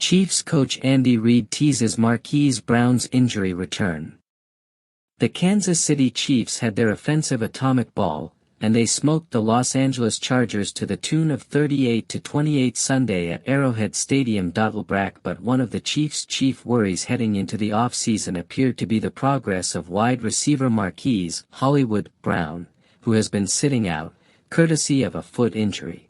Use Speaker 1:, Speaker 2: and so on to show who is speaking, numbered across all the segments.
Speaker 1: Chiefs coach Andy Reid teases Marquise Brown's injury return. The Kansas City Chiefs had their offensive atomic ball, and they smoked the Los Angeles Chargers to the tune of 38-28 Sunday at Arrowhead Stadium. But one of the Chiefs' chief worries heading into the offseason appeared to be the progress of wide receiver Marquise Hollywood Brown, who has been sitting out, courtesy of a foot injury.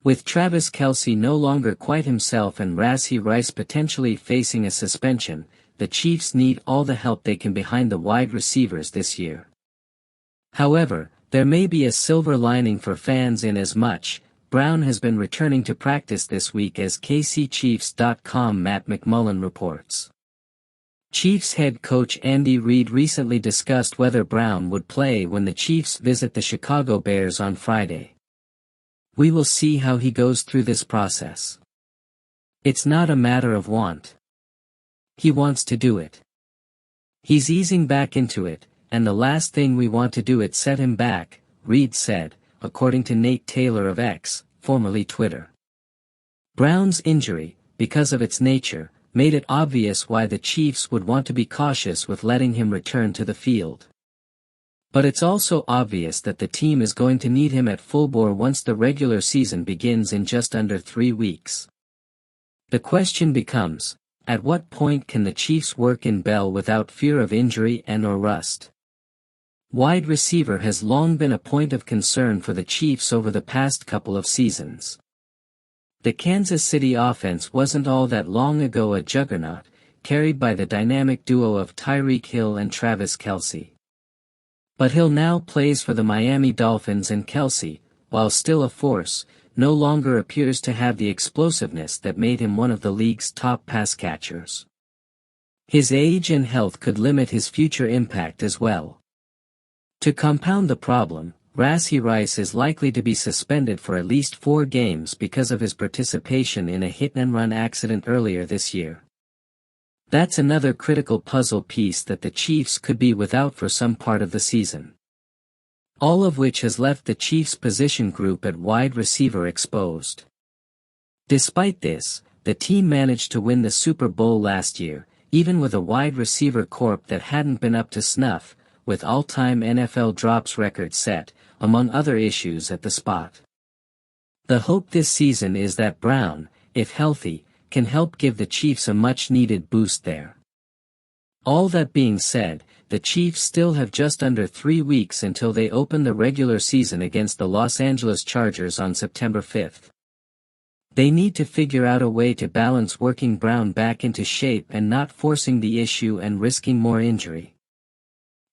Speaker 1: With Travis Kelce no longer quite himself and Rashee Rice potentially facing a suspension, the Chiefs need all the help they can behind the wide receivers this year. However, there may be a silver lining for fans in as much, Brown has been returning to practice this week, as KCChiefs.com Matt McMullen reports. Chiefs head coach Andy Reid recently discussed whether Brown would play when the Chiefs visit the Chicago Bears on Friday. "We will see how he goes through this process. It's not a matter of want. He wants to do it. He's easing back into it, and the last thing we want to do is set him back," Reid said, according to Nate Taylor of X, formerly Twitter. Brown's injury, because of its nature, made it obvious why the Chiefs would want to be cautious with letting him return to the field. But it's also obvious that the team is going to need him at full bore once the regular season begins in just under 3 weeks. The question becomes, at what point can the Chiefs work in Bell without fear of injury and/or rust? Wide receiver has long been a point of concern for the Chiefs over the past couple of seasons. The Kansas City offense wasn't all that long ago a juggernaut, carried by the dynamic duo of Tyreek Hill and Travis Kelce. But Hill now plays for the Miami Dolphins, and Kelce, while still a force, no longer appears to have the explosiveness that made him one of the league's top pass catchers. His age and health could limit his future impact as well. To compound the problem, Rashee Rice is likely to be suspended for at least 4 games because of his participation in a hit-and-run accident earlier this year. That's another critical puzzle piece that the Chiefs could be without for some part of the season. All of which has left the Chiefs' position group at wide receiver exposed. Despite this, the team managed to win the Super Bowl last year, even with a wide receiver corps that hadn't been up to snuff, with all-time NFL drops records set, among other issues at the spot. The hope this season is that Brown, if healthy, can help give the Chiefs a much-needed boost there. All that being said, the Chiefs still have just under 3 weeks until they open the regular season against the Los Angeles Chargers on September 5th. They need to figure out a way to balance working Brown back into shape and not forcing the issue and risking more injury.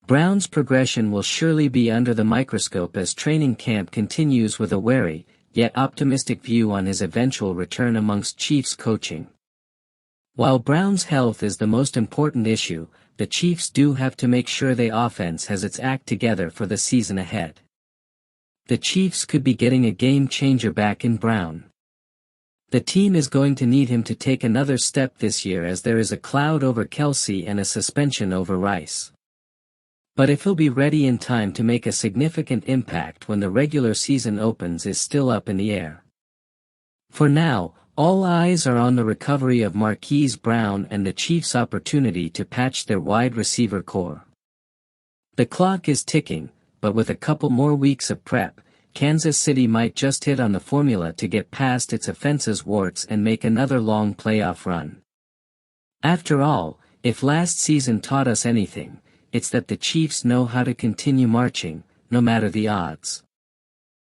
Speaker 1: Brown's progression will surely be under the microscope as training camp continues, with a wary, yet optimistic view on his eventual return amongst Chiefs coaching. While Brown's health is the most important issue, the Chiefs do have to make sure their offense has its act together for the season ahead. The Chiefs could be getting a game-changer back in Brown. The team is going to need him to take another step this year, as there is a cloud over Kelce and a suspension over Rice. But if he'll be ready in time to make a significant impact when the regular season opens is still up in the air. For now, all eyes are on the recovery of Marquise Brown and the Chiefs' opportunity to patch their wide receiver core. The clock is ticking, but with a couple more weeks of prep, Kansas City might just hit on the formula to get past its offense's warts and make another long playoff run. After all, if last season taught us anything, it's that the Chiefs know how to continue marching, no matter the odds.